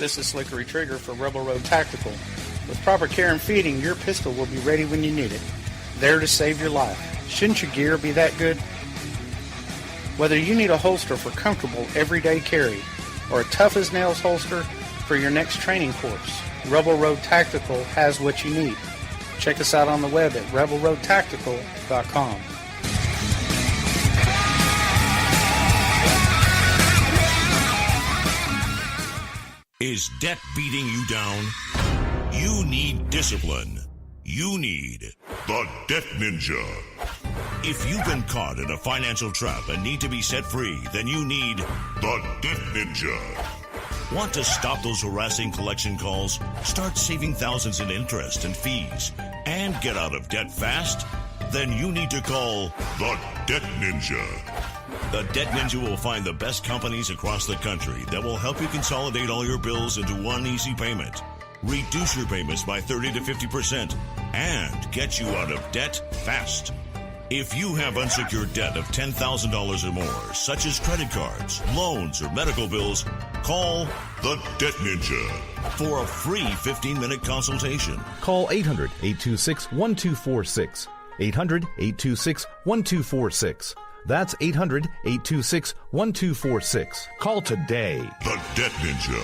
This is Slickery Trigger for Rebel Road Tactical. With proper care and feeding, your pistol will be ready when you need it. There to save your life. Shouldn't your gear be that good? Whether you need a holster for comfortable everyday carry or a tough-as-nails holster for your next training course, Rebel Road Tactical has what you need. Check us out on the web at rebelroadtactical.com. Is debt beating you down? You need discipline. You need the Debt Ninja. If you've been caught in a financial trap and need to be set free, then you need the Debt Ninja. Want to stop those harassing collection calls, start saving thousands in interest and fees, and get out of debt fast? Then you need to call the Debt Ninja. The Debt Ninja will find the best companies across the country that will help you consolidate all your bills into one easy payment, reduce your payments by 30 to 50%, and get you out of debt fast. If you have unsecured debt of $10,000 or more, such as credit cards, loans, or medical bills, call the Debt Ninja for a free 15-minute consultation. Call 800-826-1246. 800-826-1246. That's 800-826-1246. Call today. The Debt Ninja.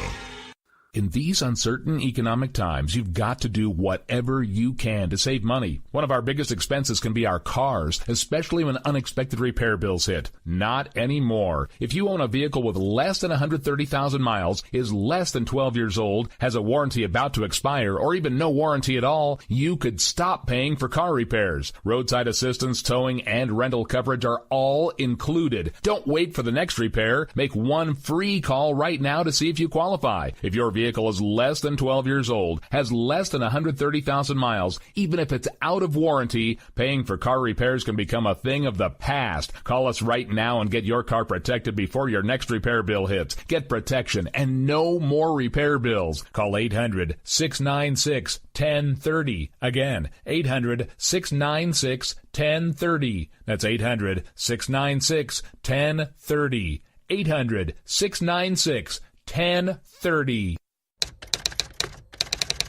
In these uncertain economic times, you've got to do whatever you can to save money. One of our biggest expenses can be our cars, especially when unexpected repair bills hit. Not anymore. If you own a vehicle with less than 130,000 miles, is less than 12 years old, has a warranty about to expire, or even no warranty at all, you could stop paying for car repairs. Roadside assistance, towing, and rental coverage are all included. Don't wait for the next repair. Make one free call right now to see if you qualify. If your vehicle is less than 12 years old, has less than 130,000 miles, even if it's out of warranty, paying for car repairs can become a thing of the past. Call us right now and get your car protected before your next repair bill hits. Get protection and no more repair bills. Call 800-696-1030. Again, 800-696-1030. That's 800-696-1030. 800-696-1030.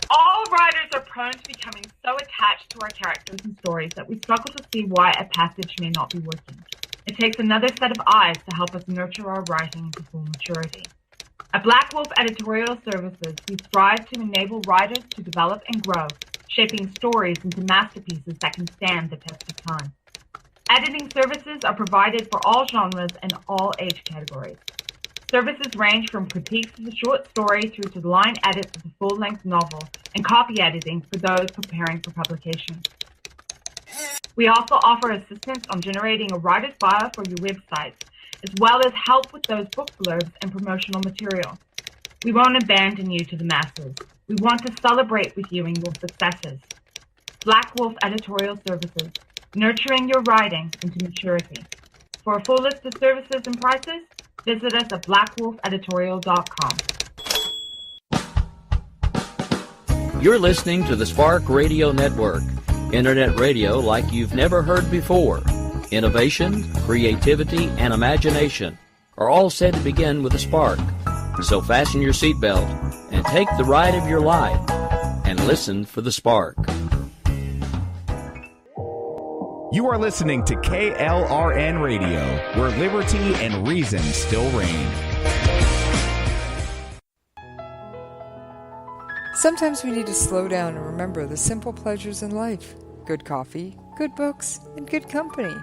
All writers are prone to becoming so attached to our characters and stories that we struggle to see why a passage may not be working. It takes another set of eyes to help us nurture our writing into full maturity. At Black Wolf Editorial Services, we strive to enable writers to develop and grow, shaping stories into masterpieces that can stand the test of time. Editing services are provided for all genres and all age categories. Services range from critiques of the short story through to the line edits of the full-length novel and copy editing for those preparing for publication. We also offer assistance on generating a writer's bio for your website, as well as help with those book blurbs and promotional material. We won't abandon you to the masses. We want to celebrate with you and your successes. Black Wolf Editorial Services, nurturing your writing into maturity. For a full list of services and prices, visit us at blackwolfeditorial.com. You're listening to the Spark Radio Network, internet radio like you've never heard before. Innovation, creativity, and imagination are all said to begin with a spark. So fasten your seatbelt and take the ride of your life and listen for the spark. You are listening to KLRN Radio, where liberty and reason still reign. Sometimes we need to slow down and remember the simple pleasures in life. Good coffee, good books, and good company.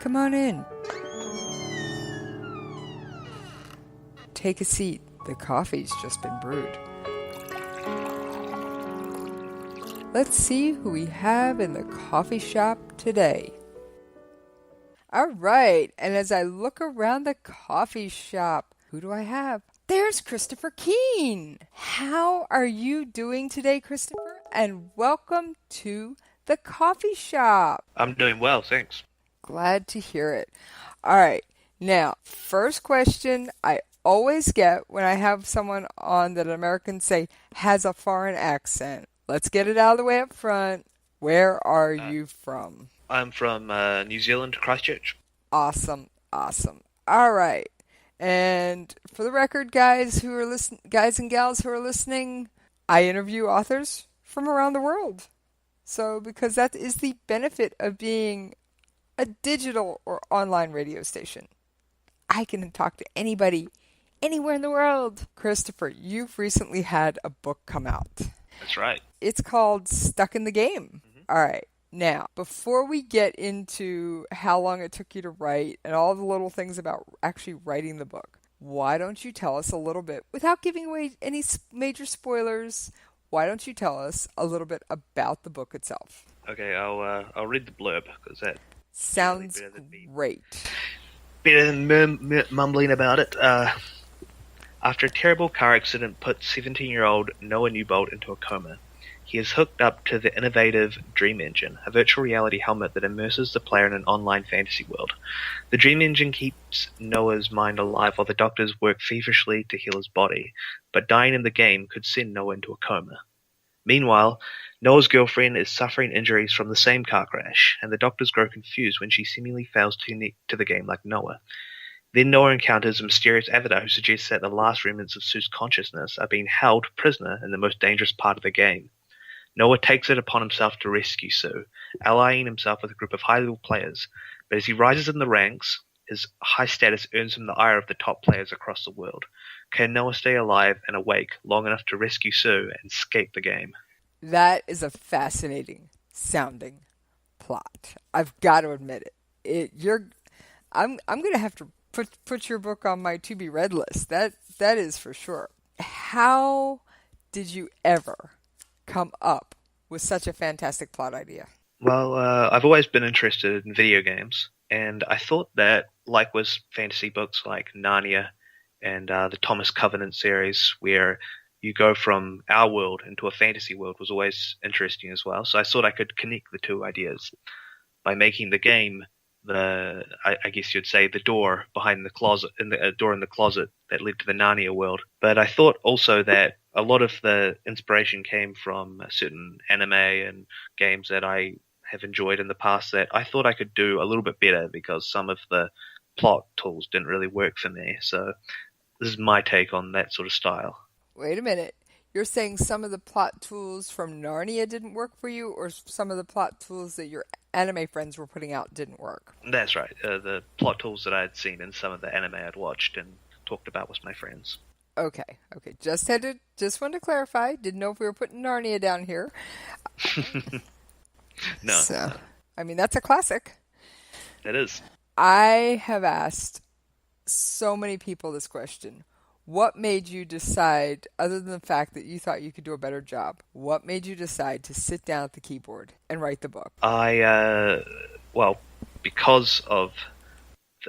Come on in. Take a seat. The coffee's just been brewed. Let's see who we have in the coffee shop today. All right, and as I look around the coffee shop, who do I have? There's Christopher Keene. How are you doing today, Christopher? And welcome to the coffee shop. I'm doing well, thanks. Glad to hear it. All right, now, first question I always get when I have someone on that Americans say has a foreign accent. Let's get it out of the way up front. Where are you from? I'm from New Zealand, Christchurch. Awesome, awesome. All right. And for the record, guys and gals who are listening, I interview authors from around the world. So because that is the benefit of being a digital or online radio station. I can talk to anybody, anywhere in the world. Christopher, you've recently had a book come out. That's right. It's called Stuck in the Game. Mm-hmm. All right. Now, before we get into how long it took you to write and all the little things about actually writing the book, why don't you tell us a little bit, without giving away any major spoilers, why don't you tell us a little bit about the book itself? Okay, I'll read the blurb, because that sounds great. Better than mumbling about it. After a terrible car accident put 17-year-old Noah Newbold into a coma, he is hooked up to the innovative Dream Engine, a virtual reality helmet that immerses the player in an online fantasy world. The Dream Engine keeps Noah's mind alive while the doctors work feverishly to heal his body, but dying in the game could send Noah into a coma. Meanwhile, Noah's girlfriend is suffering injuries from the same car crash, and the doctors grow confused when she seemingly fails to connect to the game like Noah. Then Noah encounters a mysterious avatar who suggests that the last remnants of Sue's consciousness are being held prisoner in the most dangerous part of the game. Noah takes it upon himself to rescue Sue, allying himself with a group of high-level players, but as he rises in the ranks, his high status earns him the ire of the top players across the world. Can Noah stay alive and awake long enough to rescue Sue and escape the game? That is a fascinating sounding plot. I've got to admit it. I'm going to have to put your book on my to be read list. That is for sure. How did you ever come up with such a fantastic plot idea? Well, I've always been interested in video games, and I thought that, like with fantasy books like Narnia and the Thomas Covenant series, where you go from our world into a fantasy world, was always interesting as well. So I thought I could connect the two ideas by making the game I guess you'd say the door behind the closet, door in the closet that led to the Narnia world. But I thought also that a lot of the inspiration came from certain anime and games that I have enjoyed in the past that I thought I could do a little bit better because some of the plot tools didn't really work for me. So this is my take on that sort of style. Wait a minute. You're saying some of the plot tools from Narnia didn't work for you, or some of the plot tools that your anime friends were putting out didn't work? That's right. The plot tools that I had seen in some of the anime I'd watched and talked about with my friends. Okay. Just wanted to clarify. Didn't know if we were putting Narnia down here. No. So, I mean, that's a classic. It is. I have asked so many people this question. What made you decide, other than the fact that you thought you could do a better job, what made you decide to sit down at the keyboard and write the book? Because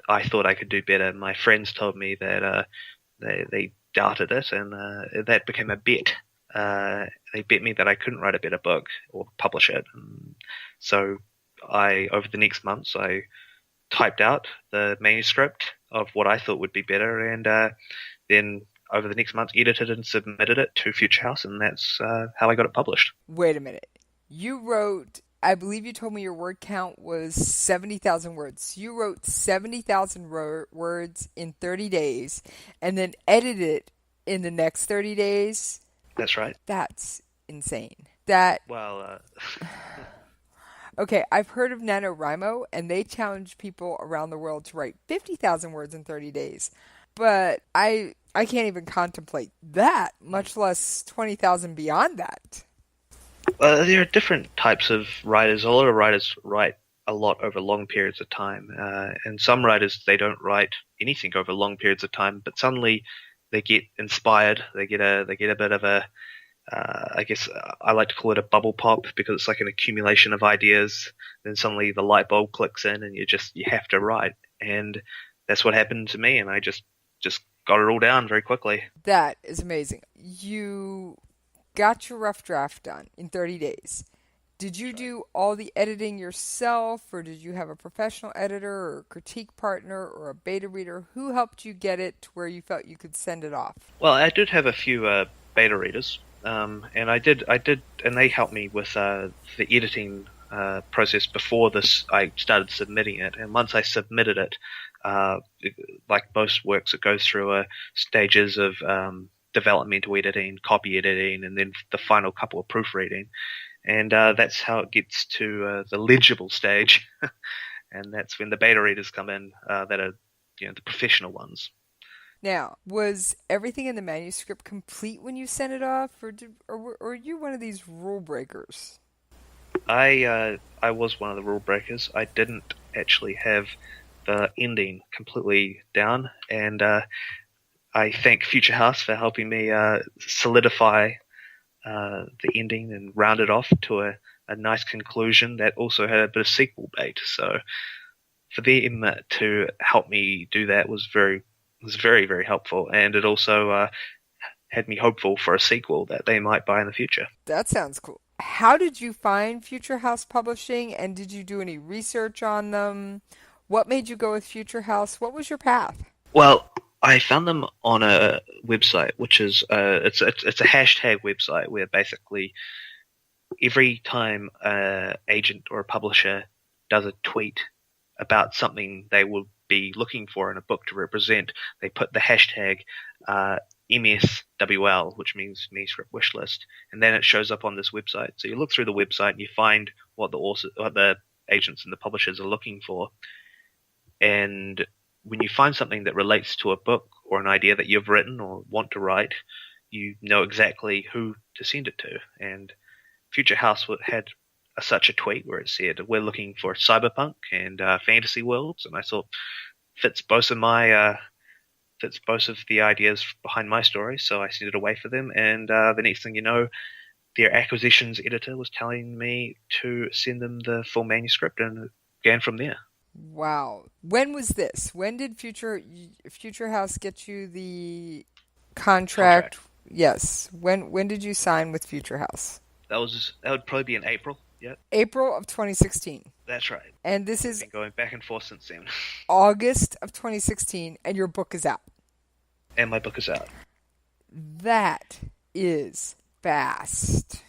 I thought I could do better. My friends told me that they doubted it, and that became a bet. They bet me that I couldn't write a better book or publish it. So over the next months, I typed out the manuscript of what I thought would be better, and then over the next month edited and submitted it to Future House, and that's how I got it published. Wait a minute. You wrote, I believe you told me your word count was 70,000 words. You wrote 70,000 words in 30 days and then edited it in the next 30 days? That's right. That's insane. Okay, I've heard of NaNoWriMo, and they challenge people around the world to write 50,000 words in 30 days. But I can't even contemplate that, much less 20,000 beyond that. There are different types of writers. A lot of writers write a lot over long periods of time, and some writers, they don't write anything over long periods of time, but suddenly they get inspired. They get a bit of a I guess I like to call it a bubble pop, because it's like an accumulation of ideas. Then suddenly the light bulb clicks in, and you have to write. And that's what happened to me, and I just got it all down very quickly. That is amazing. You got your rough draft done in 30 days. Did you do all the editing yourself, or did you have a professional editor or a critique partner or a beta reader? Who helped you get it to where you felt you could send it off? Well, I did have a few beta readers, and I did, and they helped me with the editing process before I started submitting it. And once I submitted it, like most works, it goes through stages of developmental editing, copy editing, and then the final couple of proofreading. And that's how it gets to the legible stage. And that's when the beta readers come in that are the professional ones. Now, was everything in the manuscript complete when you sent it off, or were you one of these rule breakers? I was one of the rule breakers. I didn't actually have the ending completely down, and I thank Future House for helping me solidify the ending and round it off to a nice conclusion that also had a bit of sequel bait. So for them to help me do that was very, very helpful, and it also had me hopeful for a sequel that they might buy in the future. That sounds cool. How did you find Future House Publishing, and did you do any research on them? What made you go with Future House? What was your path? Well, I found them on a website, which is it's a hashtag website where basically every time an agent or a publisher does a tweet about something they will be looking for in a book to represent, they put the hashtag MSWL, which means manuscript wish list, and then it shows up on this website. So you look through the website and you find what the agents and the publishers are looking for, and when you find something that relates to a book or an idea that you've written or want to write, you know exactly who to send it to. And Future House had such a tweet where it said, "We're looking for cyberpunk and fantasy worlds," and I thought fits both of the ideas behind my story, so I sent it away for them. And the next thing you know, their acquisitions editor was telling me to send them the full manuscript, and it began from there. Wow. When was this? When did Future House get you the contract? Yes. When did you sign with Future House? That would probably be in April. Yep. April of 2016. That's right. And this is been going back and forth since then. August of 2016, and your book is out. And my book is out. That is fast.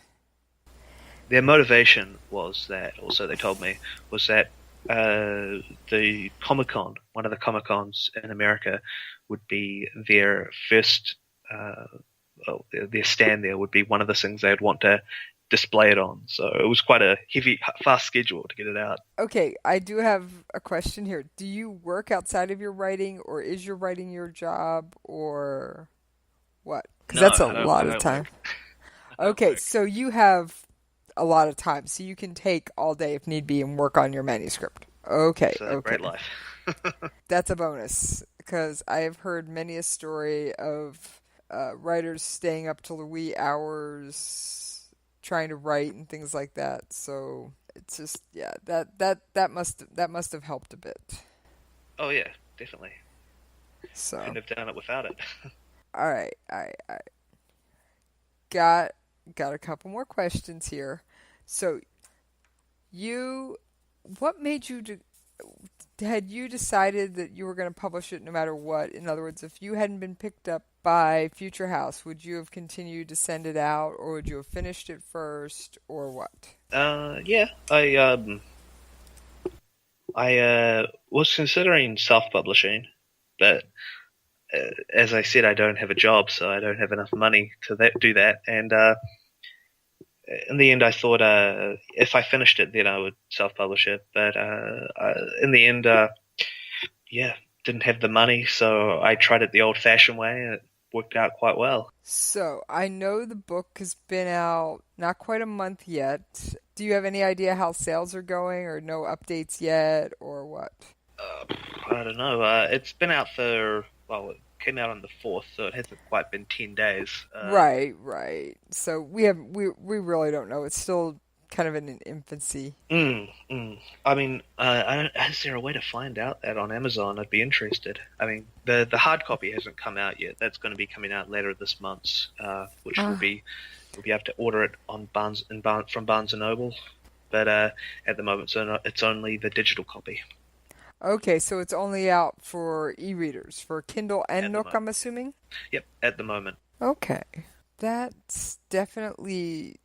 Their motivation was that, also they told me, was that the Comic-Con, one of the Comic-Cons in America, would be their first, their stand there would be one of the things they'd want to display it on. So it was quite a fast schedule to get it out. Okay, I do have a question here. Do you work outside of your writing, or is your writing your job, or what? Because that's a lot of time. Okay, so you have a lot of time, so you can take all day if need be and work on your manuscript. Okay, it's a great life. That's a bonus, because I have heard many a story of writers staying up till the wee hours trying to write and things like that. So it's just, yeah, that must have helped a bit. Oh yeah, definitely. So couldn't have done it without it. All right. Got a couple more questions here. So what made you had you decided that you were going to publish it no matter what? In other words, if you hadn't been picked up by Future House, would you have continued to send it out, or would you have finished it first, or what? Yeah, I was considering self-publishing, but as I said, I don't have a job, so I don't have enough money to do that. And in the end, I thought if I finished it, then I would self-publish it. But in the end, didn't have the money, so I tried it the old-fashioned way, and it worked out quite well. So I know the book has been out not quite a month yet. Do you have any idea how sales are going, or no updates yet, or what? I don't know. It's been out for, it came out on the 4th, so it hasn't quite been 10 days. Right. So we really don't know. It's still kind of in an infancy. I mean, is there a way to find out that on Amazon? I'd be interested. I mean, the hard copy hasn't come out yet. That's going to be coming out later this month, which we'll be able to order it on from Barnes & Noble. But at the moment, it's only the digital copy. Okay, so it's only out for e-readers, for Kindle and Nook, I'm assuming? Yep, at the moment. Okay. That's definitely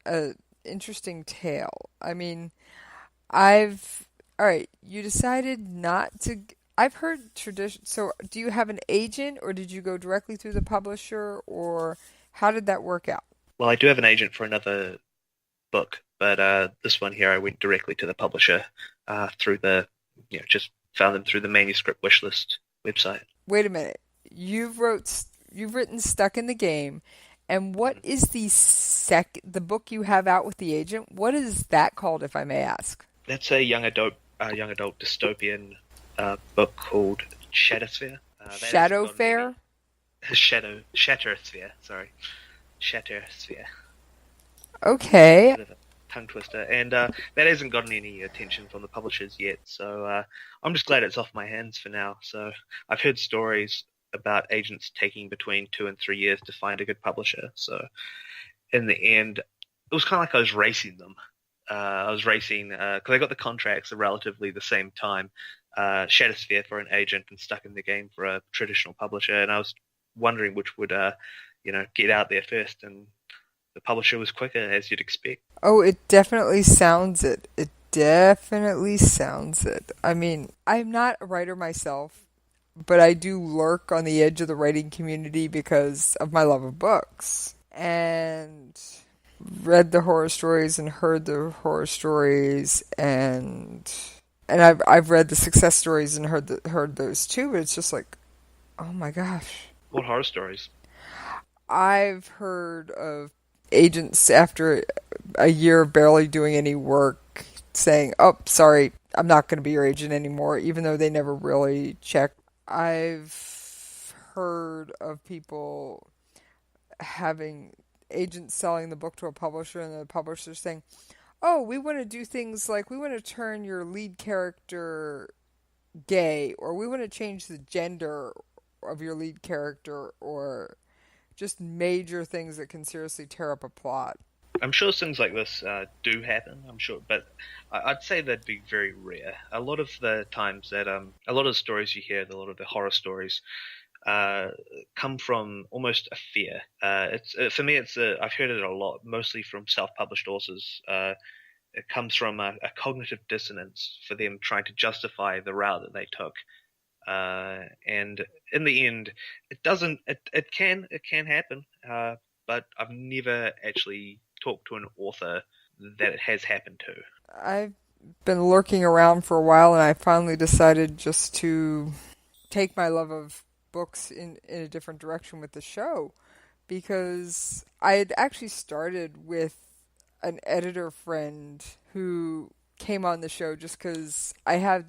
an interesting tale. I mean, you decided not to... I've heard tradition. So, do you have an agent, or did you go directly through the publisher, or how did that work out? Well, I do have an agent for another book, but this one here I went directly to the publisher through just found them through the manuscript wishlist website. Wait a minute. You've written Stuck in the Game, and what is the book you have out with the agent? What is that called, if I may ask? That's a young adult dystopian book called Shadowsphere. Shadowfair? Shattersphere, sorry. Shattersphere. Okay. Bit of a tongue twister, and that hasn't gotten any attention from the publishers yet, so I'm just glad it's off my hands for now. So I've heard stories about agents taking between 2 and 3 years to find a good publisher, so in the end, it was kind of like I was racing them. I was racing, because I got the contracts at relatively the same time, Shadowsphere for an agent and Stuck in the Game for a traditional publisher, and I was wondering which would get out there first, and the publisher was quicker, as you'd expect. Oh, it definitely sounds it. It definitely sounds it. I mean, I'm not a writer myself, but I do lurk on the edge of the writing community because of my love of books. And read the horror stories and heard the horror stories, and I've read the success stories and heard those too, but it's just like, oh my gosh. What horror stories? I've heard of agents after a year of barely doing any work saying, oh, sorry, I'm not going to be your agent anymore, even though they never really checked. I've heard of people having agents selling the book to a publisher and the publisher saying, oh, we want to do things like we want to turn your lead character gay, or we want to change the gender of your lead character, or just major things that can seriously tear up a plot. I'm sure things like this do happen, I'm sure, but I'd say that'd be very rare. A lot of the times that a lot of the stories you hear, a lot of the horror stories, come from almost a fear. For me, I've heard it a lot, mostly from self-published authors. It comes from a cognitive dissonance for them trying to justify the route that they took. And in the end, it doesn't. It can happen, but I've never actually talked to an author that it has happened to. I've been lurking around for a while, and I finally decided just to take my love of books in a different direction with the show, because I had actually started with an editor friend who came on the show just because I had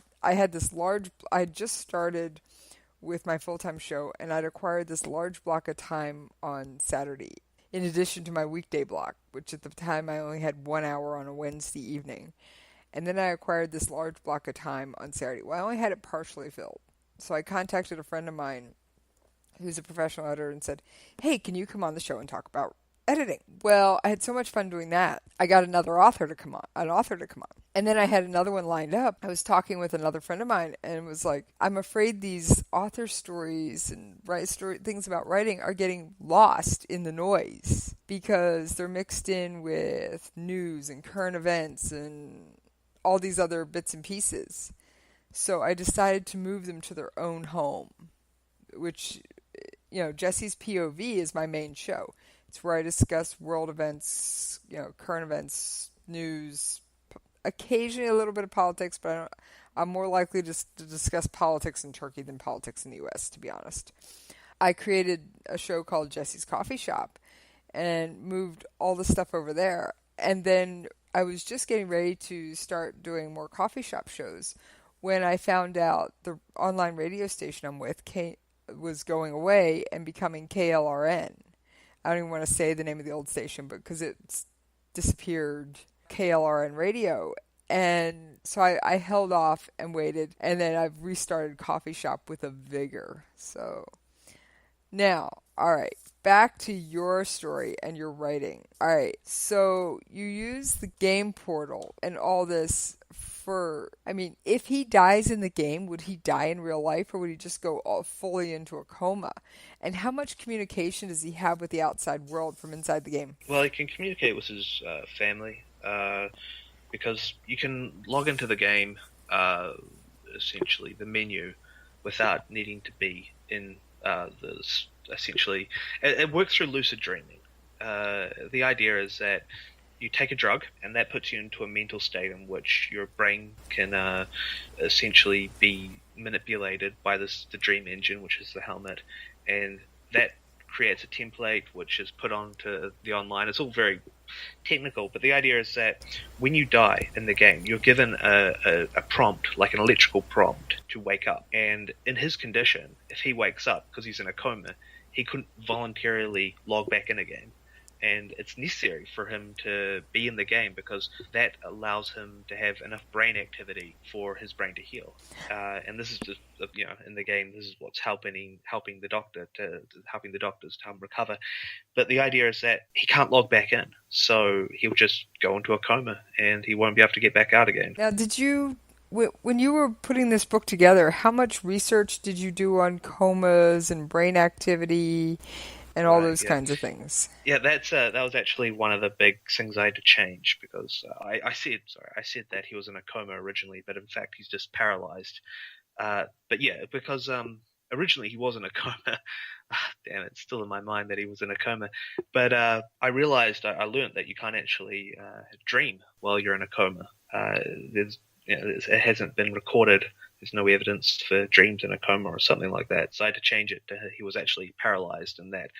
just started with my full-time show, and I'd acquired this large block of time on Saturday, in addition to my weekday block, which at the time I only had 1 hour on a Wednesday evening. And then I acquired this large block of time on Saturday. Well, I only had it partially filled. So I contacted a friend of mine who's a professional editor and said, hey, can you come on the show and talk about editing? Well, I had so much fun doing that. I got an author to come on. And then I had another one lined up. I was talking with another friend of mine, and it was like, I'm afraid these author stories and things about writing are getting lost in the noise because they're mixed in with news and current events and all these other bits and pieces. So I decided to move them to their own home, which, Jesse's POV is my main show. It's where I discuss world events, current events, news, occasionally a little bit of politics, but I'm more likely to discuss politics in Turkey than politics in the U.S., to be honest. I created a show called Jesse's Coffee Shop and moved all the stuff over there. And then I was just getting ready to start doing more coffee shop shows when I found out the online radio station I'm with was going away and becoming KLRN. I don't even want to say the name of the old station, but because it's disappeared, KLRNRadio. And so I held off and waited, and then I've restarted Coffee Shop with a vigor. So now, all right, back to your story and your writing. All right, so you use the game portal and all this if he dies in the game, would he die in real life, or would he just go fully into a coma? And how much communication does he have with the outside world from inside the game? Well, he can communicate with his family, because you can log into the game, essentially the menu, without needing to be in this. Essentially, it works through lucid dreaming. The idea is that you take a drug, and that puts you into a mental state in which your brain can essentially be manipulated by the dream engine, which is the helmet, and that creates a template which is put onto the online. It's all very technical, but the idea is that when you die in the game, you're given a prompt, like an electrical prompt, to wake up. And in his condition, if he wakes up because he's in a coma, he couldn't voluntarily log back in again. And it's necessary for him to be in the game because that allows him to have enough brain activity for his brain to heal. And this is just, in the game, this is what's helping the doctors to help him recover. But the idea is that he can't log back in, so he'll just go into a coma and he won't be able to get back out again. Now, when you were putting this book together, how much research did you do on comas and brain activity and all those kinds of things? Yeah, that was actually one of the big things I had to change because I said that he was in a coma originally, but in fact he's just paralyzed. But yeah, because originally he was in a coma. Damn, it's still in my mind that he was in a coma. But I realized, I learned that you can't actually dream while you're in a coma. It hasn't been recorded. There's no evidence for dreams in a coma or something like that. So I had to change it to he was actually paralyzed, and that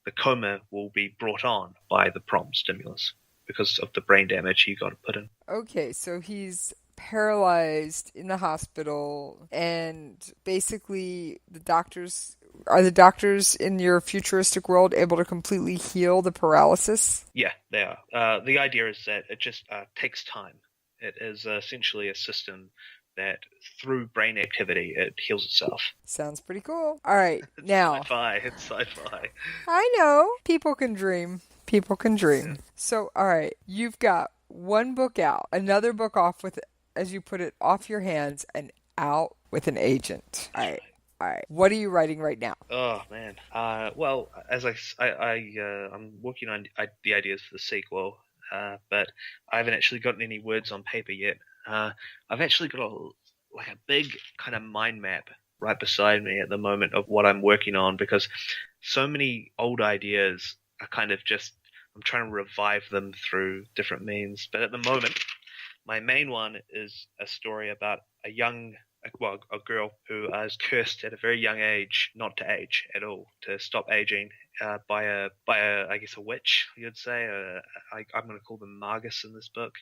the coma will be brought on by the prompt stimulus because of the brain damage he got to put in. Okay, so he's paralyzed in the hospital, and basically are the doctors in your futuristic world able to completely heal the paralysis? Yeah, they are. The idea is that it just takes time. It is essentially a system that through brain activity, it heals itself. Sounds pretty cool. All right, now. It's sci-fi. I know. People can dream. People can dream. So, all right, you've got one book out, another book off with, as you put it, off your hands and out with an agent. All right. What are you writing right now? Oh, man. Well, as I'm working on the ideas for the sequel, but I haven't actually gotten any words on paper yet. I've actually got a big kind of mind map right beside me at the moment of what I'm working on because so many old ideas are kind of just, I'm trying to revive them through different means. But at the moment, my main one is a story about a girl who is cursed at a very young age not to age at all, to stop aging by a witch, you'd say. I'm going to call them Magus in this book.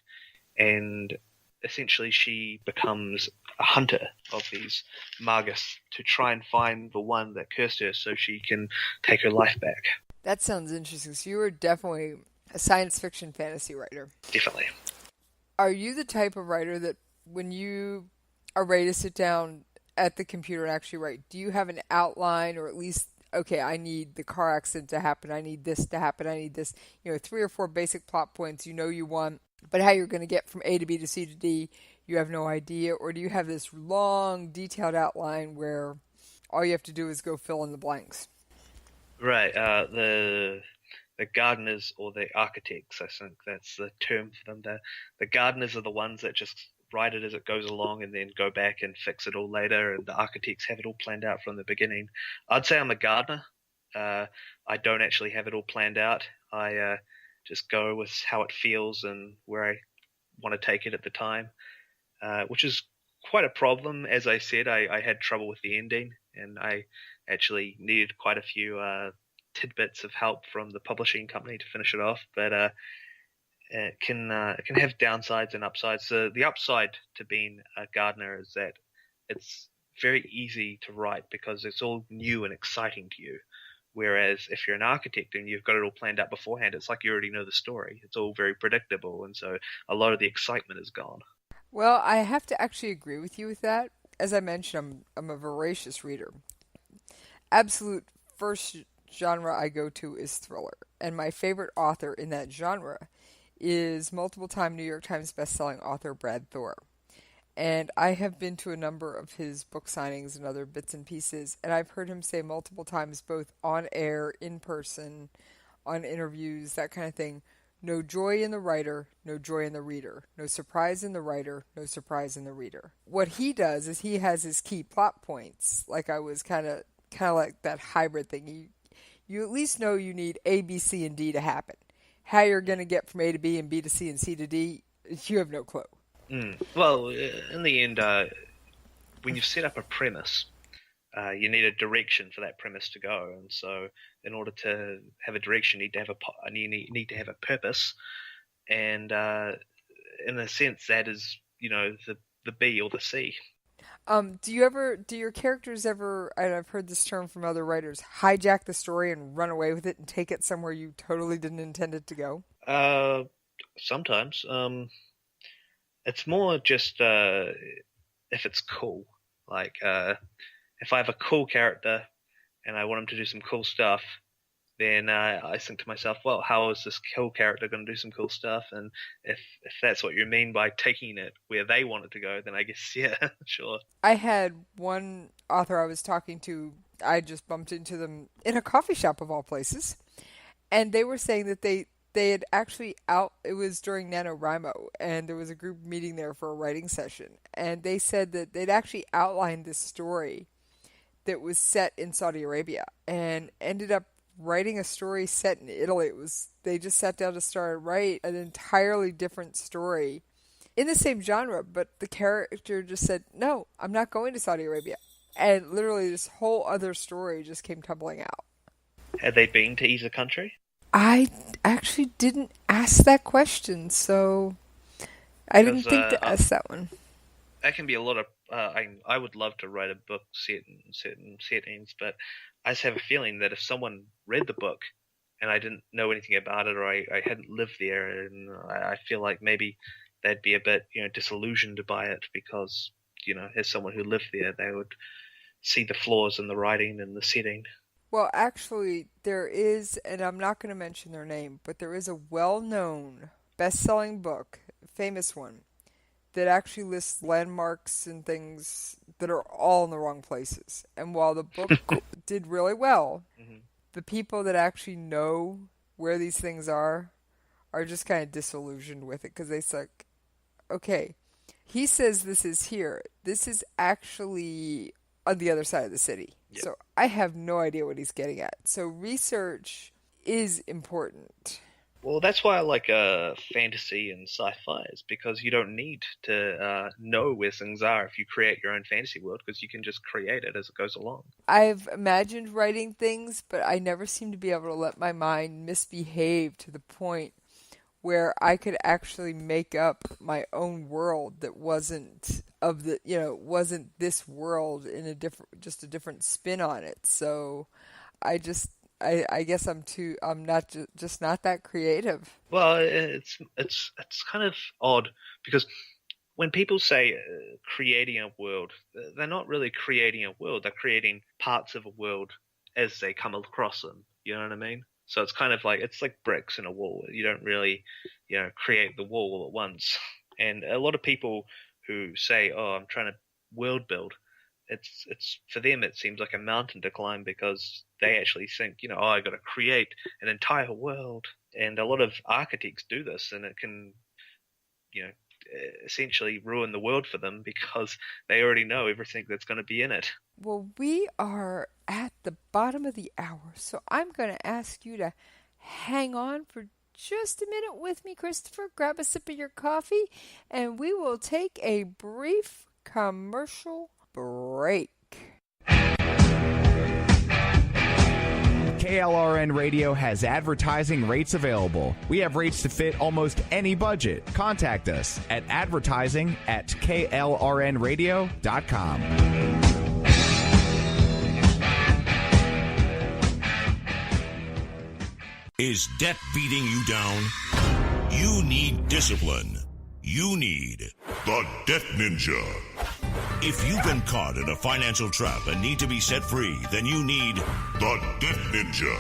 And essentially she becomes a hunter of these Magus to try and find the one that cursed her so she can take her life back. That sounds interesting. So you are definitely a science fiction fantasy writer. Definitely. Are you the type of writer that when you are ready to sit down at the computer and actually write, do you have an outline or at least, okay, I need the car accident to happen, I need this to happen, I need this, 3 or 4 basic plot points you want, but how you're going to get from A to B to C to D, you have no idea? Or do you have this long, detailed outline where all you have to do is go fill in the blanks? Right. The gardeners or the architects, I think that's the term for them. The gardeners are the ones that just write it as it goes along and then go back and fix it all later, and the architects have it all planned out from the beginning. I'd say I'm a gardener. I don't actually have it all planned out. I just go with how it feels and where I want to take it at the time, which is quite a problem. As I said, I had trouble with the ending, and I actually needed quite a few tidbits of help from the publishing company to finish it off. But it can have downsides and upsides. The upside to being a gardener is that it's very easy to write because it's all new and exciting to you. Whereas if you're an architect and you've got it all planned out beforehand, it's like you already know the story. It's all very predictable, and so a lot of the excitement is gone. Well, I have to actually agree with you with that. As I mentioned, I'm a voracious reader. Absolute first genre I go to is thriller, and my favorite author in that genre is multiple-time New York Times bestselling author Brad Thor. And I have been to a number of his book signings and other bits and pieces, and I've heard him say multiple times, both on air, in person, on interviews, that kind of thing, No joy in the writer, no joy in the reader. No surprise in the writer, no surprise in the reader. What he does is he has his key plot points. Like I was kind of like that hybrid thing. You at least know you need A, B, C, and D to happen. How you're going to get from A to B and B to C and C to D, you have no clue. Well, in the end, when you set up a premise, you need a direction for that premise to go, and so in order to have a direction, you need to have a purpose, and in a sense, that is, the B or the C. Do your characters ever, and I've heard this term from other writers, hijack the story and run away with it and take it somewhere you totally didn't intend it to go? Sometimes. It's more just if it's cool. Like, if I have a cool character and I want him to do some cool stuff, then I think to myself, well, how is this cool character going to do some cool stuff? And if that's what you mean by taking it where they want it to go, then I guess, yeah, sure. I had one author I was talking to, I just bumped into them in a coffee shop of all places, and they were saying that they had actually it was during NaNoWriMo, and there was a group meeting there for a writing session, and they said that they'd actually outlined this story that was set in Saudi Arabia and ended up writing a story set in Italy. They just sat down to start to write an entirely different story in the same genre, but the character just said, no, I'm not going to Saudi Arabia. And literally this whole other story just came tumbling out. Had they been to either country? I actually didn't ask that question, so I didn't think to ask that one. That can be a lot of... I would love to write a book set in certain settings, but I just have a feeling that if someone read the book and I didn't know anything about it, or I hadn't lived there, and I feel like maybe they'd be a bit, disillusioned by it because, as someone who lived there, they would see the flaws in the writing and the setting. Well, actually, there is, and I'm not going to mention their name, but there is a well-known, best-selling book, famous one, that actually lists landmarks and things that are all in the wrong places. And while the book did really well, the people that actually know where these things are just kind of disillusioned with it, because they say, okay, he says this is here. This is actually on the other side of the city. Yep. So I have no idea what he's getting at. So research is important. Well, that's why I like fantasy and sci-fi, is because you don't need to know where things are if you create your own fantasy world, because you can just create it as it goes along. I've imagined writing things, but I never seem to be able to let my mind misbehave to the point where I could actually make up my own world that wasn't wasn't this world in a different spin on it. So I guess I'm not that creative. Well, it's kind of odd, because when people say creating a world, they're not really creating a world. They're creating parts of a world as they come across them. You know what I mean? So it's kind of like, it's like bricks in a wall. You don't really, create the wall all at once. And a lot of people who say, "Oh, I'm trying to world build," it's for them it seems like a mountain to climb, because they actually think, I got to create an entire world. And a lot of architects do this, and it can, essentially ruin the world for them, because they already know everything that's going to be in it. Well, we are at the bottom of the hour, so I'm going to ask you to hang on for just a minute with me, Christopher. Grab a sip of your coffee, and we will take a brief commercial break. KLRN Radio has advertising rates available. We have rates to fit almost any budget. Contact us at advertising@klrnradio.com. Is debt beating you down? You need discipline. You need the Debt Ninja. If you've been caught in a financial trap and need to be set free, then you need the Debt Ninja.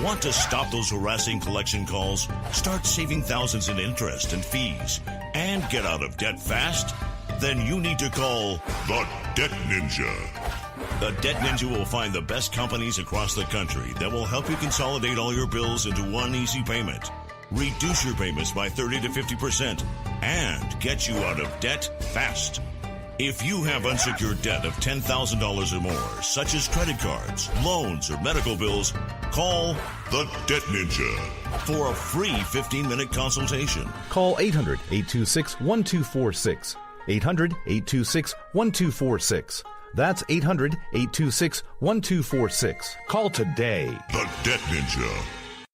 Want to stop those harassing collection calls? Start saving thousands in interest and fees and get out of debt fast? Then you need to call the Debt Ninja. The Debt Ninja will find the best companies across the country that will help you consolidate all your bills into one easy payment. reduce your payments by 30 to 50%, and get you out of debt fast. If you have unsecured debt of $10,000 or more, such as credit cards, loans, or medical bills, call the Debt Ninja for a free 15-minute consultation. Call 800-826-1246. 800-826-1246. That's 800-826-1246. Call today. The Debt Ninja.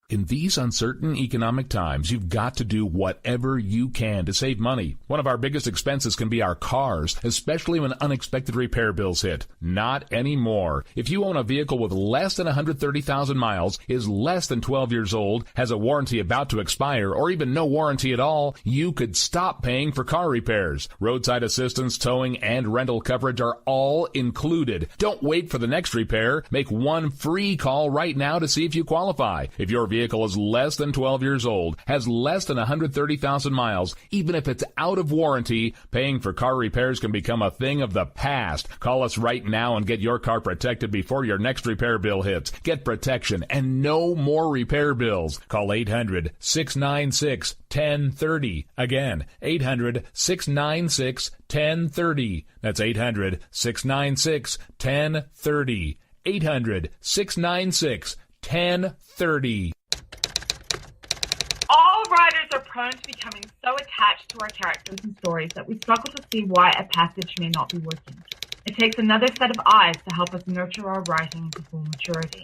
In these uncertain economic times, you've got to do whatever you can to save money. One of our biggest expenses can be our cars, especially when unexpected repair bills hit. Not anymore. If you own a vehicle with less than 130,000 miles, is less than 12 years old, has a warranty about to expire, or even no warranty at all, you could stop paying for car repairs. Roadside assistance, towing, and rental coverage are all included. Don't wait for the next repair. Make one free call right now to see if you qualify. If your vehicle is less than 12 years old, has less than 130,000 miles, even if it's out of warranty, paying for car repairs can become a thing of the past. Call us right now and get your car protected before your next repair bill hits. Get protection and no more repair bills. Call 800-696-1030. Again, 800-696-1030. That's 800-696-1030. 800-696-1030. All writers are prone to becoming so attached to our characters and stories that we struggle to see why a passage may not be working. It takes another set of eyes to help us nurture our writing into full maturity.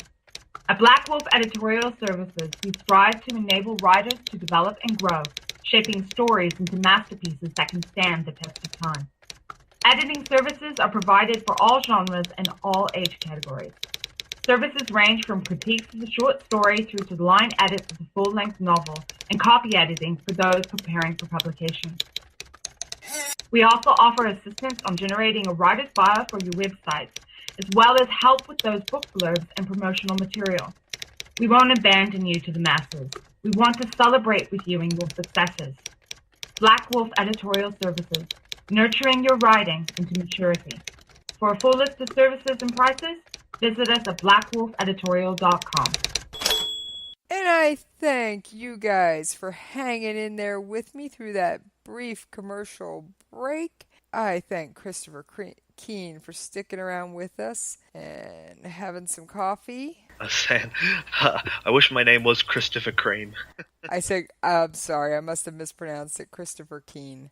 At Black Wolf Editorial Services, we strive to enable writers to develop and grow, shaping stories into masterpieces that can stand the test of time. Editing services are provided for all genres and all age categories. Services range from critiques of the short story through to the line edits of the full-length novel and copy editing for those preparing for publication. We also offer assistance on generating a writer's bio for your website, as well as help with those book blurbs and promotional material. We won't abandon you to the masses. We want to celebrate with you in your successes. Black Wolf Editorial Services, nurturing your writing into maturity. For a full list of services and prices, visit us at blackwolfeditorial.com. And I thank you guys for hanging in there with me through that brief commercial break. I thank Christopher Keene for sticking around with us and having some coffee. I was saying, I wish my name was Christopher Cream. I said, I'm sorry, I must have mispronounced it, Christopher Keene.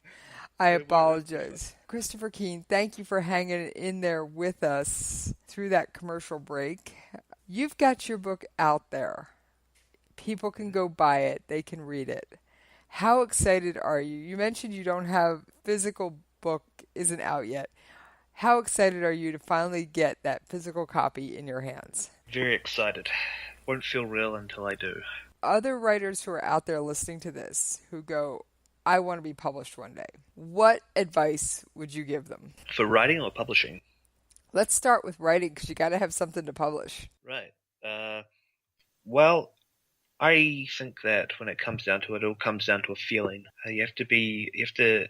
I apologize. Christopher Keene, thank you for hanging in there with us through that commercial break. You've got your book out there. People can go buy it. They can read it. How excited are you? You mentioned you don't have physical book isn't out yet. How excited are you to finally get that physical copy in your hands? Very excited. Won't feel real until I do. Other writers who are out there listening to this who go, I want to be published one day. What advice would you give them? For writing or publishing? Let's start with writing because you got to have something to publish. Right. Well, I think that when it comes down to it, it all comes down to a feeling. You have to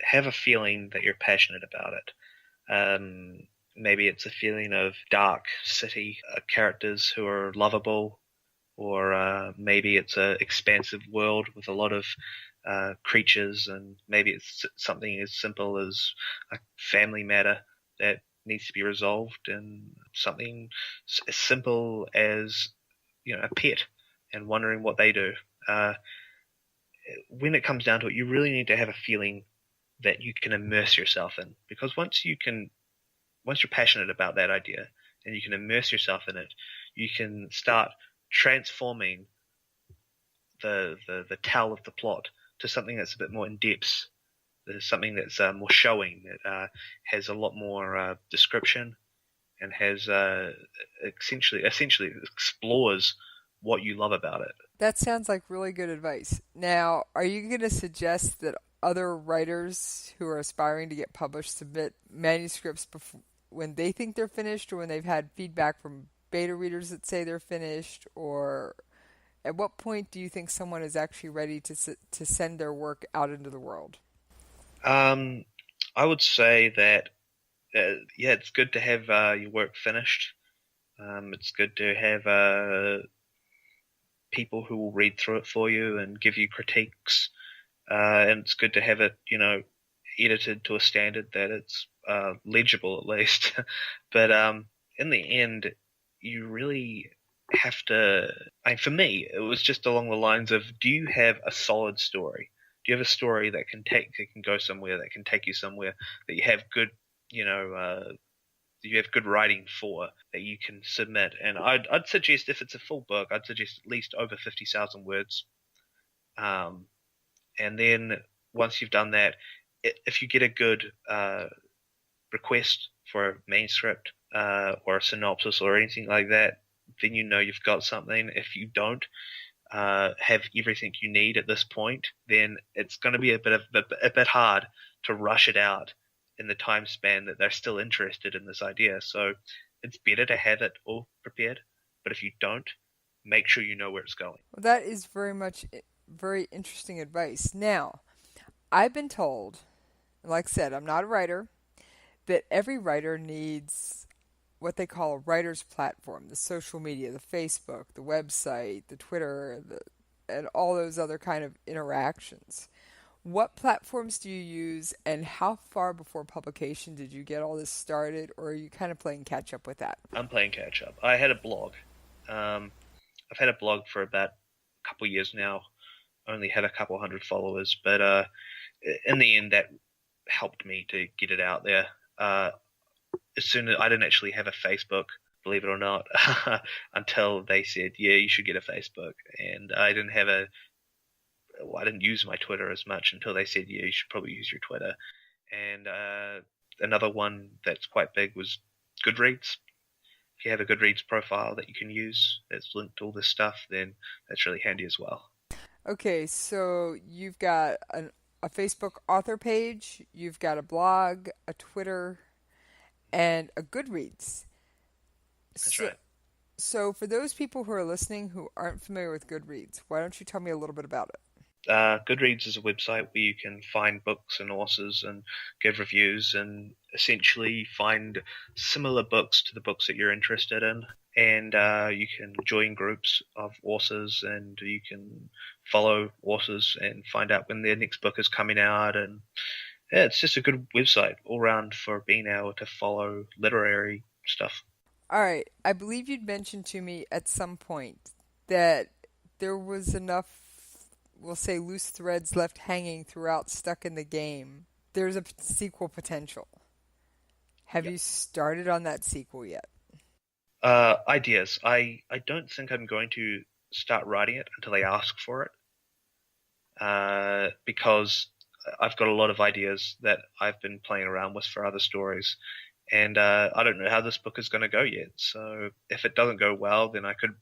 have a feeling that you're passionate about it. Maybe it's a feeling of dark city characters who are lovable, or maybe it's an expansive world with a lot of creatures, and maybe it's something as simple as a family matter that needs to be resolved, and something as simple as a pet and wondering what they do. When it comes down to it, you really need to have a feeling that you can immerse yourself in, because once you're passionate about that idea and you can immerse yourself in it, you can start transforming the tell of the plot to something that's a bit more in depth. There's something that's more showing, that has a lot more description, and has essentially explores what you love about it. That sounds like really good advice. Now, are you going to suggest that other writers who are aspiring to get published submit manuscripts when they think they're finished, or when they've had feedback from beta readers that say they're finished, or at what point do you think someone is actually ready to send their work out into the world? I would say that it's good to have your work finished. It's good to have people who will read through it for you and give you critiques. And it's good to have it, edited to a standard that it's legible at least. But in the end, you really have to. For me, it was just along the lines of: do you have a solid story? Do you have a story that can go somewhere, that can take you somewhere, that you have good, you have good writing for, that you can submit? And I'd suggest, if it's a full book, I'd suggest at least over 50,000 words. And then once you've done that, if you get a good request for a manuscript or a synopsis or anything like that, then you've got something. If you don't have everything you need at this point, then it's going to be a bit hard to rush it out in the time span that they're still interested in this idea. So it's better to have it all prepared. But if you don't, make sure you know where it's going. Well, that is very interesting advice. Now, I've been told, like I said, I'm not a writer, that every writer needs what they call a writer's platform, the social media, the Facebook, the website, the Twitter, and all those other kind of interactions. What platforms do you use, and how far before publication did you get all this started, or are you kind of playing catch up with that? I'm playing catch up. I had a blog. I've had a blog for about a couple of years now. Only had a couple hundred followers, but in the end, that helped me to get it out there. As soon as I didn't actually have a Facebook, believe it or not, until they said, yeah, you should get a Facebook. And I didn't use my Twitter as much until they said, yeah, you should probably use your Twitter. And another one that's quite big was Goodreads. If you have a Goodreads profile that you can use that's linked to all this stuff, then that's really handy as well. Okay, so you've got a Facebook author page, you've got a blog, a Twitter, and a Goodreads. That's right. So for those people who are listening who aren't familiar with Goodreads, why don't you tell me a little bit about it? Goodreads is a website where you can find books and authors and give reviews and essentially find similar books to the books that you're interested in. And you can join groups of authors, and you can follow authors and find out when their next book is coming out. And yeah, it's just a good website all around for being able to follow literary stuff. All right. I believe you'd mentioned to me at some point that there was enough, we'll say, loose threads left hanging throughout Stuck in the Game. There's a sequel potential. Have you started on that sequel yet? Ideas. I don't think I'm going to start writing it until they ask for it. Because I've got a lot of ideas that I've been playing around with for other stories. And I don't know how this book is going to go yet. So if it doesn't go well, then I could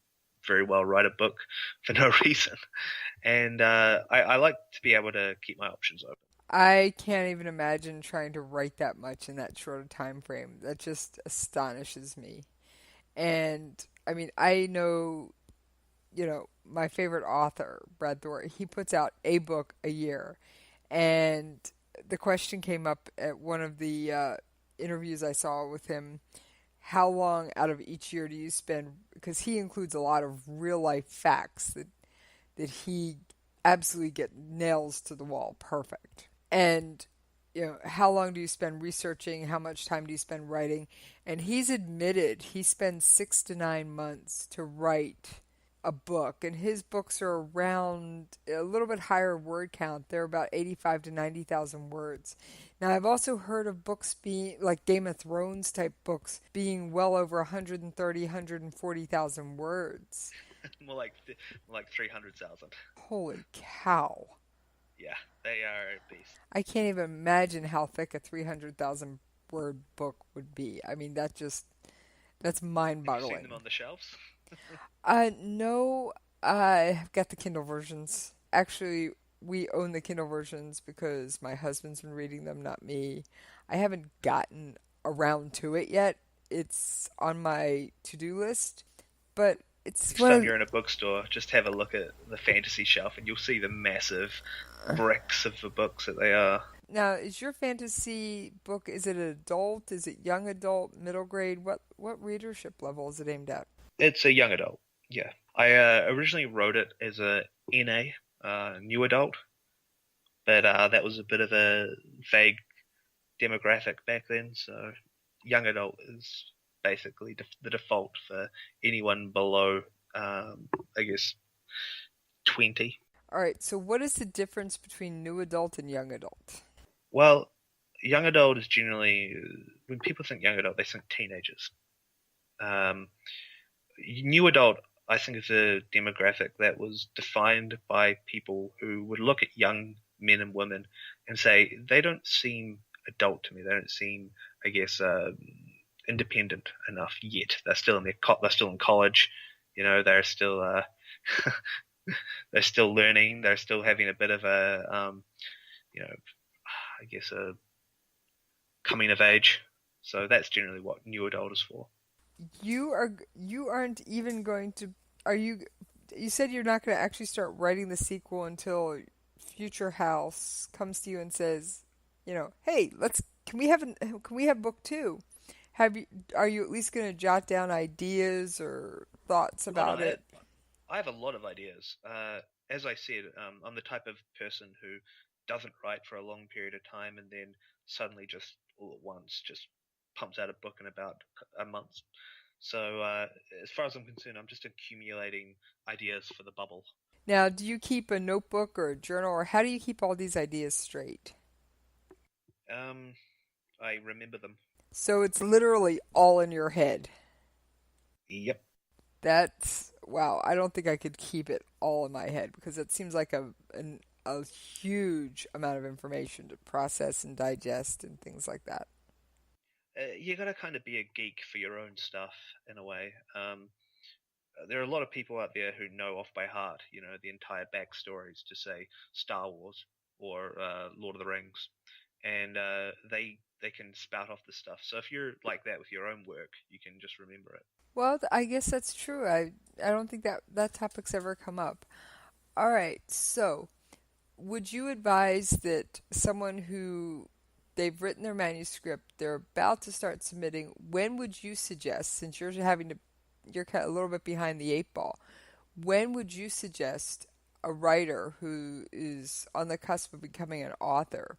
very well write a book for no reason. And I like to be able to keep my options open. I can't even imagine trying to write that much in that short a time frame. That just astonishes me. And, I mean, I know, my favorite author, Brad Thor, he puts out a book a year. And the question came up at one of the interviews I saw with him, how long out of each year do you spend, because he includes a lot of real-life facts that he absolutely nails to the wall perfect. And, how long do you spend researching? How much time do you spend writing? And he's admitted he spends 6 to 9 months to write a book. And his books are around a little bit higher word count. They're about 85 to 90,000 words. Now, I've also heard of books being, like Game of Thrones type books, being well over 130, 140,000 words. more like 300,000. Holy cow. Yeah, they are a beast. I can't even imagine how thick a 300,000 word book would be. I mean, that's mind-boggling. Have you seen them on the shelves? No, I've got the Kindle versions. Actually, we own the Kindle versions because my husband's been reading them, not me. I haven't gotten around to it yet. It's on my to-do list, but it's next time you're in a bookstore, just have a look at the fantasy shelf and you'll see the massive bricks of the books that they are. Now, is your fantasy book, is it adult? Is it young adult, middle grade? What readership level is it aimed at? It's a young adult, yeah. I originally wrote it as a NA, new adult, but that was a bit of a vague demographic back then, so young adult is basically the default for anyone below, I guess, 20. All right, so what is the difference between new adult and young adult? Well, young adult is generally, when people think young adult, they think teenagers. New adult, I think, is a demographic that was defined by people who would look at young men and women and say, they don't seem adult to me. They don't seem, I guess, independent enough yet. They're still in they're still in college. You know, they're still they're still learning. They're still having a bit of a you know, I guess a coming of age. So that's generally what new adult is for. You aren't even going to, are you, you said you're not going to actually start writing the sequel until Future House comes to you and says, hey, can we have book 2? Are you at least going to jot down ideas or thoughts about it? I have a lot of ideas. As I said, I'm the type of person who doesn't write for a long period of time and then suddenly just all at once just pumps out a book in about a month. So as far as I'm concerned, I'm just accumulating ideas for the bubble. Now, do you keep a notebook or a journal, or how do you keep all these ideas straight? I remember them. So it's literally all in your head. Yep. That's, wow, I don't think I could keep it all in my head because it seems like a huge amount of information to process and digest and things like that. You gotta kind of be a geek for your own stuff in a way. There are a lot of people out there who know off by heart, the entire backstories to say Star Wars or Lord of the Rings, and they can spout off the stuff. So if you're like that with your own work, you can just remember it. Well, I guess that's true. I don't think that topic's ever come up. All right, so would you advise that someone who they've written their manuscript, they're about to start submitting, when would you suggest, since you're kind of a little bit behind the 8 ball, when would you suggest a writer who is on the cusp of becoming an author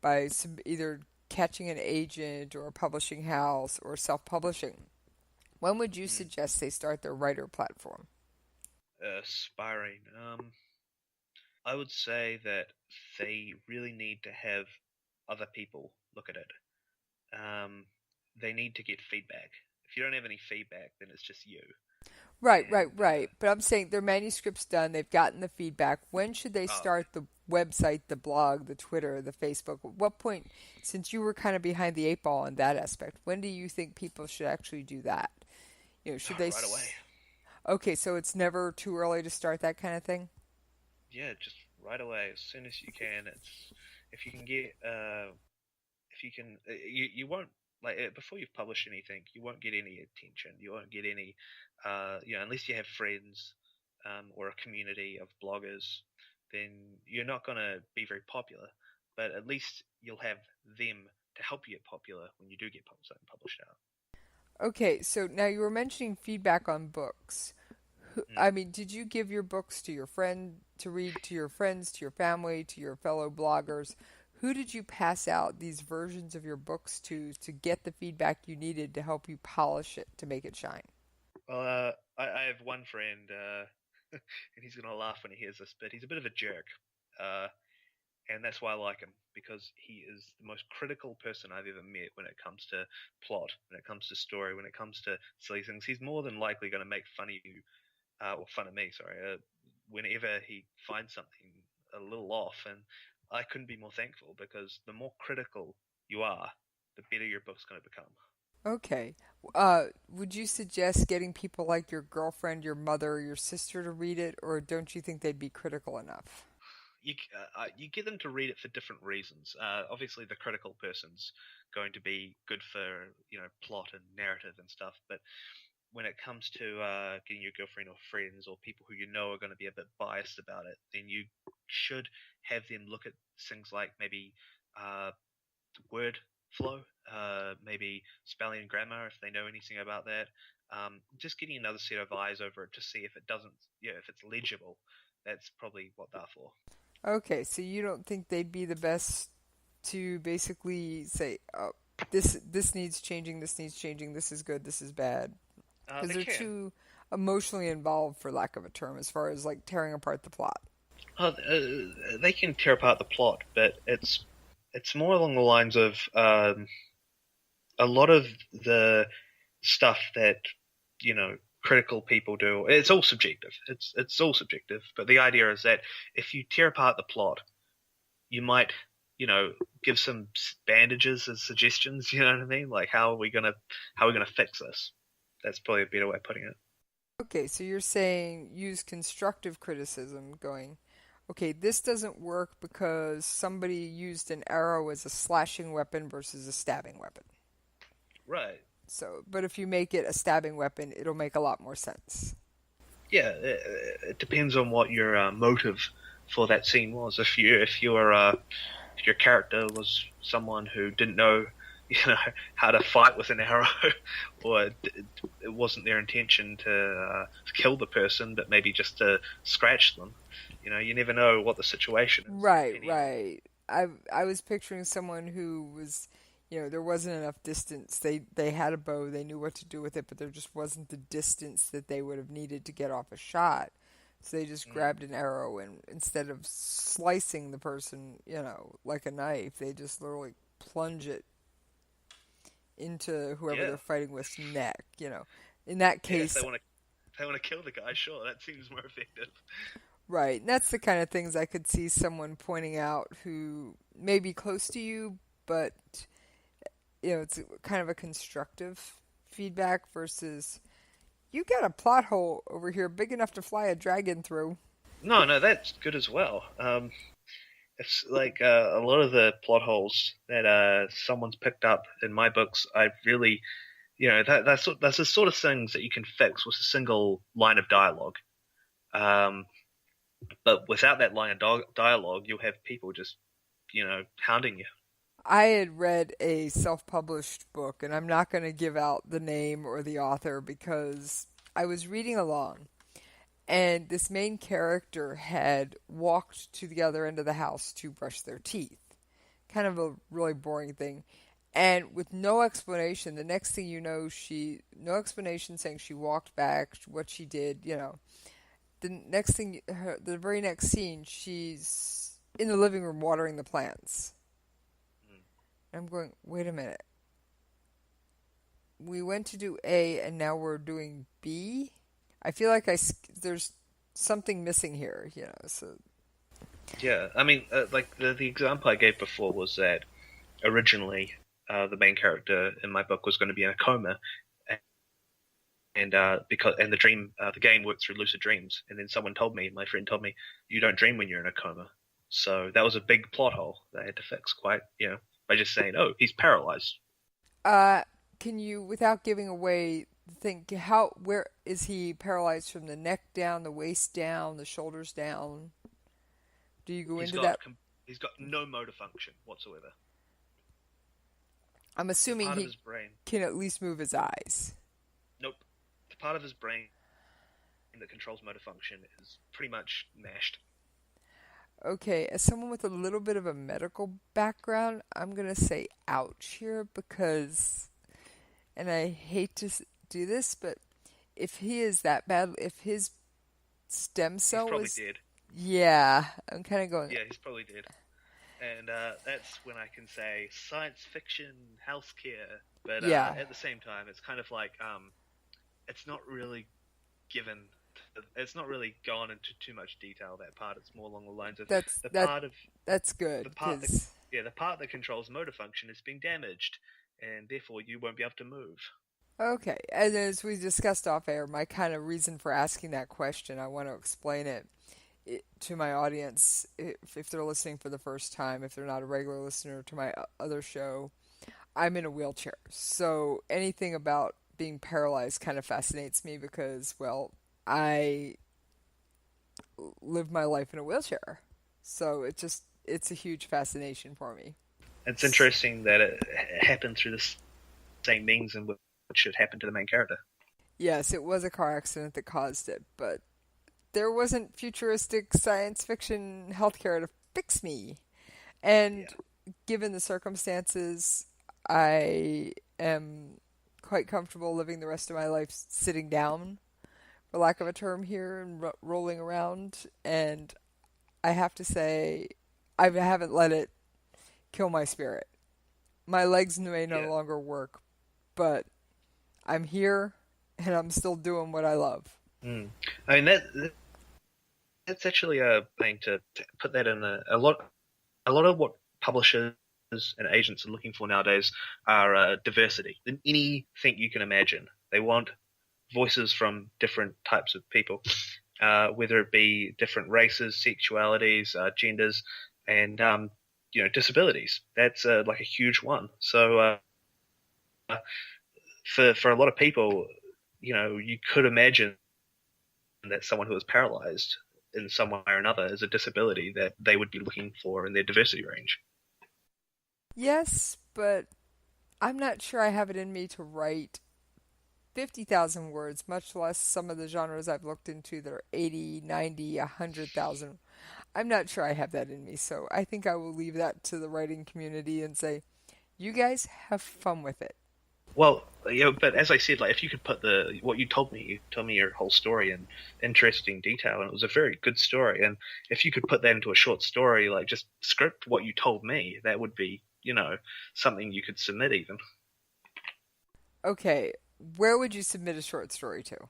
by either catching an agent or a publishing house or self-publishing, when would you suggest they start their writer platform? Aspiring. I would say that they really need to have other people look at it. They need to get feedback. If you don't have any feedback, then it's just you. Right. But I'm saying their manuscript's done. They've gotten the feedback. When should they start the website, the blog, the Twitter, the Facebook? At what point, since you were kind of behind the 8 ball on that aspect, when do you think people should actually do that? Should they right away? Okay, so it's never too early to start that kind of thing? Yeah, just right away, as soon as you can. If you can get, you won't, before you've published anything, you won't get any attention. You won't get any, unless you have friends, or a community of bloggers, then you're not going to be very popular. But at least you'll have them to help you get popular when you do get something published out. Okay, so now you were mentioning feedback on books. I mean, did you give your books to your friend to read, to your friends, to your family, to your fellow bloggers? Who did you pass out these versions of your books to get the feedback you needed to help you polish it, to make it shine? Well, I have one friend, and he's going to laugh when he hears this, but he's a bit of a jerk. And that's why I like him, because he is the most critical person I've ever met when it comes to plot, when it comes to story, when it comes to silly things. He's more than likely going to make fun of you, or fun of me, sorry, whenever he finds something a little off. And I couldn't be more thankful, because the more critical you are, the better your book's going to become. Okay. Would you suggest getting people like your girlfriend, your mother, or your sister to read it, or don't you think they'd be critical enough? You get them to read it for different reasons. Obviously, the critical person's going to be good for plot and narrative and stuff. But when it comes to getting your girlfriend or friends or people who are going to be a bit biased about it, then you should have them look at things like maybe word flow, maybe spelling and grammar if they know anything about that. Just getting another set of eyes over it to see if it doesn't, if it's legible. That's probably what they're for. Okay, so you don't think they'd be the best to basically say, oh, this needs changing, this needs changing, this is good, this is bad? Because they're too emotionally involved, for lack of a term, as far as like tearing apart the plot. They can tear apart the plot, but it's more along the lines of a lot of the stuff that critical people do. It's all subjective. It's all subjective. But the idea is that if you tear apart the plot, you might give some bandages as suggestions. You know what I mean? Like how are we gonna fix this? That's probably a better way of putting it. Okay, so you're saying use constructive criticism, going, okay, this doesn't work because somebody used an arrow as a slashing weapon versus a stabbing weapon. Right. So, but if you make it a stabbing weapon, it'll make a lot more sense. Yeah, it depends on what your motive for that scene was. If your character was someone who didn't know, how to fight with an arrow, or it wasn't their intention to kill the person, but maybe just to scratch them. You never know what the situation is. Right. I was picturing someone who was, there wasn't enough distance. They had a bow, they knew what to do with it, but there just wasn't the distance that they would have needed to get off a shot. So they just grabbed an arrow, and instead of slicing the person, like a knife, they just literally plunge it into whoever they're fighting with's neck. In that case, if they want to kill the guy, sure, that seems more effective. Right, and that's the kind of things I could see someone pointing out who may be close to you, but it's kind of a constructive feedback versus, you got a plot hole over here big enough to fly a dragon through. No, that's good as well. It's like a lot of the plot holes that someone's picked up in my books, I really, that's the sort of things that you can fix with a single line of dialogue. But without that line of dialogue, you'll have people just, hounding you. I had read a self-published book, and I'm not going to give out the name or the author because I was reading along, and this main character had walked to the other end of the house to brush their teeth. Kind of a really boring thing. And with no explanation, the next thing you know, no explanation saying she walked back, what she did, the very next scene, she's in the living room watering the plants. I'm going, wait a minute. We went to do A, and now we're doing B? I feel like there's something missing here, so... Yeah, I mean, like the example I gave before was that originally the main character in my book was going to be in a coma, and the game works through lucid dreams, and then my friend told me, you don't dream when you're in a coma. So that was a big plot hole that I had to fix by just saying, oh, he's paralyzed. Can you, without giving away, think where is he paralyzed from the neck down, the waist down, the shoulders down? Do you go into that? He's got no motor function whatsoever. I'm assuming he can at least move his eyes. Nope. The part of his brain that controls motor function is pretty much mashed. Okay, as someone with a little bit of a medical background, I'm going to say ouch here because, and I hate to do this, but if he is that bad, if his stem cell was... He's probably dead. Yeah, I'm kind of going... Yeah, he's probably dead. And that's when I can say science fiction, healthcare, but at the same time, it's kind of like, it's not really given... It's not really gone into too much detail, that part. It's more along the lines of that's good. The part that controls motor function is being damaged, and therefore you won't be able to move. Okay, and as we discussed off air, my kind of reason for asking that question, I want to explain it to my audience if they're listening for the first time, if they're not a regular listener to my other show. I'm in a wheelchair, so anything about being paralyzed kind of fascinates me because, well, I live my life in a wheelchair. So it's a huge fascination for me. It's interesting that it happened through the same means in which it happened to the main character. Yes, it was a car accident that caused it, but there wasn't futuristic science fiction healthcare to fix me. And given the circumstances, I am quite comfortable living the rest of my life sitting down, for lack of a term here, and rolling around. And I have to say, I haven't let it kill my spirit. My legs may no longer work, but I'm here and I'm still doing what I love. I mean, that's actually a thing to put that in a lot of what publishers and agents are looking for nowadays are diversity in anything you can imagine. They want voices from different types of people, whether it be different races, sexualities, genders, and disabilities. That's like a huge one. So for a lot of people, you could imagine that someone who is paralyzed in some way or another is a disability that they would be looking for in their diversity range. Yes, but I'm not sure I have it in me to write 50,000 words, much less some of the genres I've looked into that are 80, 90, 100,000. I'm not sure I have that in me, so I think I will leave that to the writing community and say, you guys have fun with it. Well, but as I said, like if you could put what you told me your whole story in interesting detail, and it was a very good story. And if you could put that into a short story, like just script what you told me, that would be, something you could submit even. Okay, where would you submit a short story to?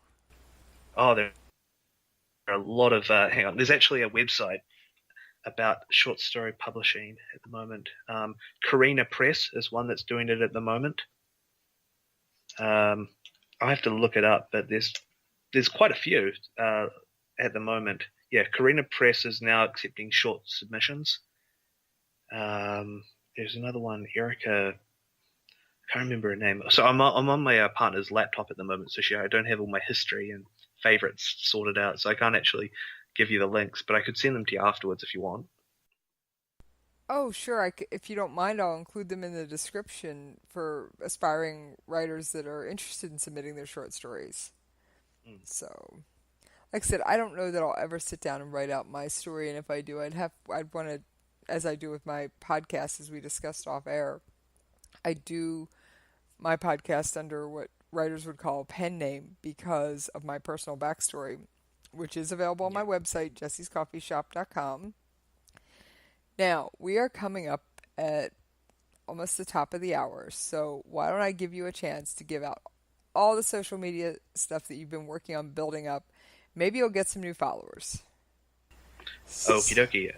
Oh, there are a lot of. Hang on, there's actually a website about short story publishing at the moment. Carina Press is one that's doing it at the moment. I have to look it up, but there's quite a few at the moment. Yeah, Carina Press is now accepting short submissions. There's another one, Erica. I can't remember her name. So I'm on my partner's laptop at the moment, so I don't have all my history and favorites sorted out, so I can't actually give you the links, but I could send them to you afterwards if you want. Oh, sure. If you don't mind, I'll include them in the description for aspiring writers that are interested in submitting their short stories. So, like I said, I don't know that I'll ever sit down and write out my story, and if I do, I'd want to, as I do with my podcast, as we discussed off air, I do my podcast under what writers would call a pen name because of my personal backstory, which is available on my website, jessyscoffeeshop.com. Now, we are coming up at almost the top of the hour, so why don't I give you a chance to give out all the social media stuff that you've been working on building up. Maybe you'll get some new followers. Okie dokie.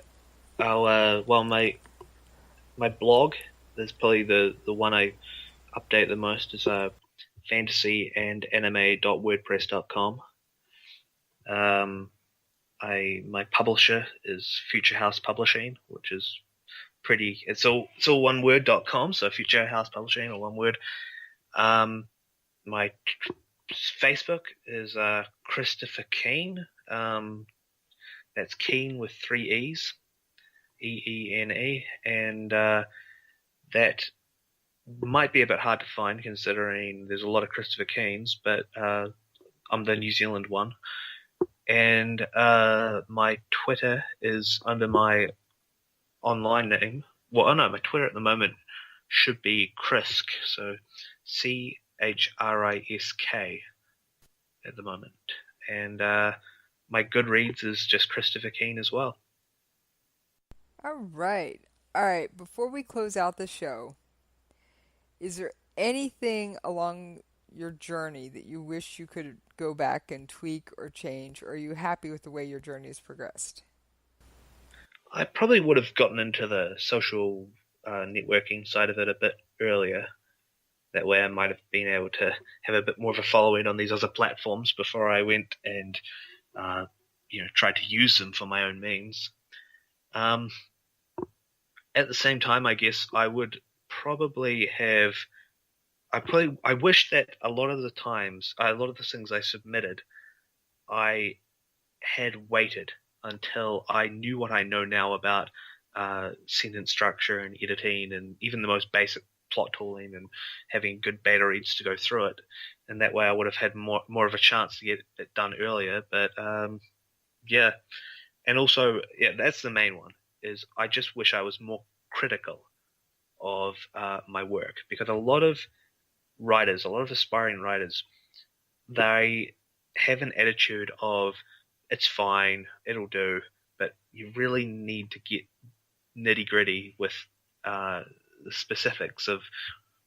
My blog is probably the one I update the most is fantasyandanime.wordpress.com. My publisher is Future House Publishing, which is it's all one word.com, so Future House Publishing, or one word. My Facebook is Christopher Keene. That's Keene with 3 E's, E-E-N-E, and that might be a bit hard to find considering there's a lot of Christopher Keenes, but I'm the New Zealand one. And my Twitter is under my online name. Well, my Twitter at the moment should be Chrisk, so CHRISK at the moment. And my Goodreads is just Christopher Keene as well. All right. Before we close out the show, is there anything along your journey that you wish you could go back and tweak or change, or are you happy with the way your journey has progressed? I probably would have gotten into the social networking side of it a bit earlier. That way I might have been able to have a bit more of a following on these other platforms before I went and tried to use them for my own means. At the same time, I guess I would probably have I wish that a lot of the things I submitted, I had waited until I knew what I know now about sentence structure and editing and even the most basic plot tooling and having good beta reads to go through it. And that way I would have had more of a chance to get it done earlier. But yeah. And also, yeah, that's the main one, is I just wish I was more critical of my work, because a lot of writers, a lot of aspiring writers, they have an attitude of it's fine, it'll do, but you really need to get nitty gritty with the specifics of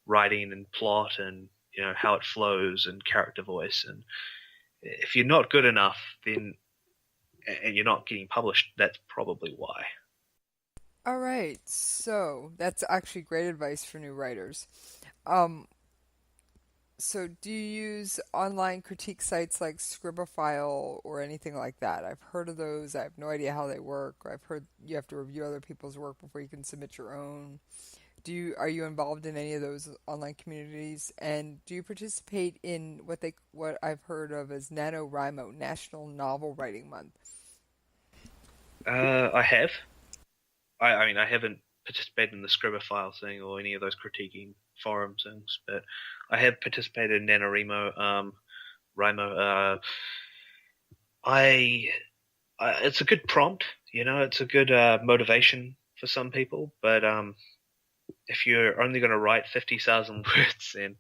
writing and plot and how it flows and character voice. And if you're not good enough, then and you're not getting published, that's probably why. All right, so that's actually great advice for new writers. So do you use online critique sites like Scribophile or anything like that? I've heard of those. I have no idea how they work. Or I've heard you have to review other people's work before you can submit your own. Are you involved in any of those online communities? And do you participate in what I've heard of as NaNoWriMo, National Novel Writing Month? I have. I mean, I haven't participated in the Scribophile thing or any of those critiquing forum things, but I have participated in NaNoWriMo. It's a good prompt, it's a good motivation for some people, but if you're only going to write 50,000 words, then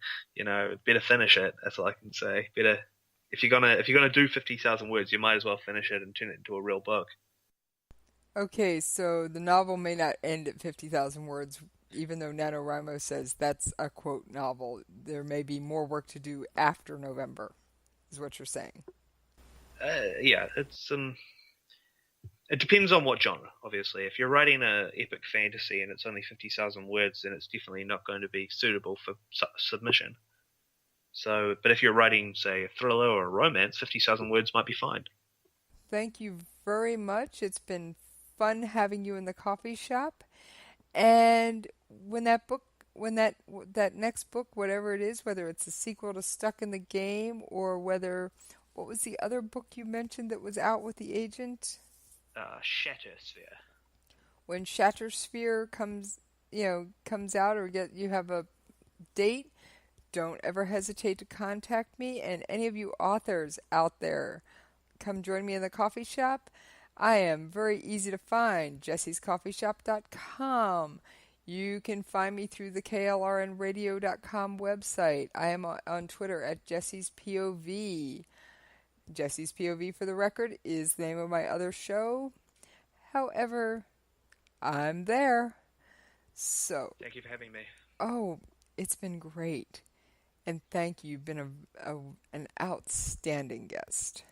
better finish it. That's all I can say. Better if you're gonna do 50,000 words, you might as well finish it and turn it into a real book. Okay, so the novel may not end at 50,000 words, even though NaNoWriMo says that's a quote novel. There may be more work to do after November, is what you're saying. Yeah, it's it depends on what genre, obviously. If you're writing an epic fantasy and it's only 50,000 words, then it's definitely not going to be suitable for submission. So, but if you're writing, say, a thriller or a romance, 50,000 words might be fine. Thank you very much. It's been fun having you in the coffee shop. And when that next book, whatever it is, whether it's a sequel to Stuck in the Game or what was the other book you mentioned that was out with the agent? Shattersphere. When Shattersphere comes out, or you have a date, don't ever hesitate to contact me. And any of you authors out there, come join me in the coffee shop. I am very easy to find, jessyscoffeeshop.com. You can find me through the KLRNRadio.com website. I am on Twitter at Jesse's POV. Jesse's POV, for the record, is the name of my other show. However, I'm there. So, thank you for having me. Oh, it's been great. And thank you. You've been an outstanding guest.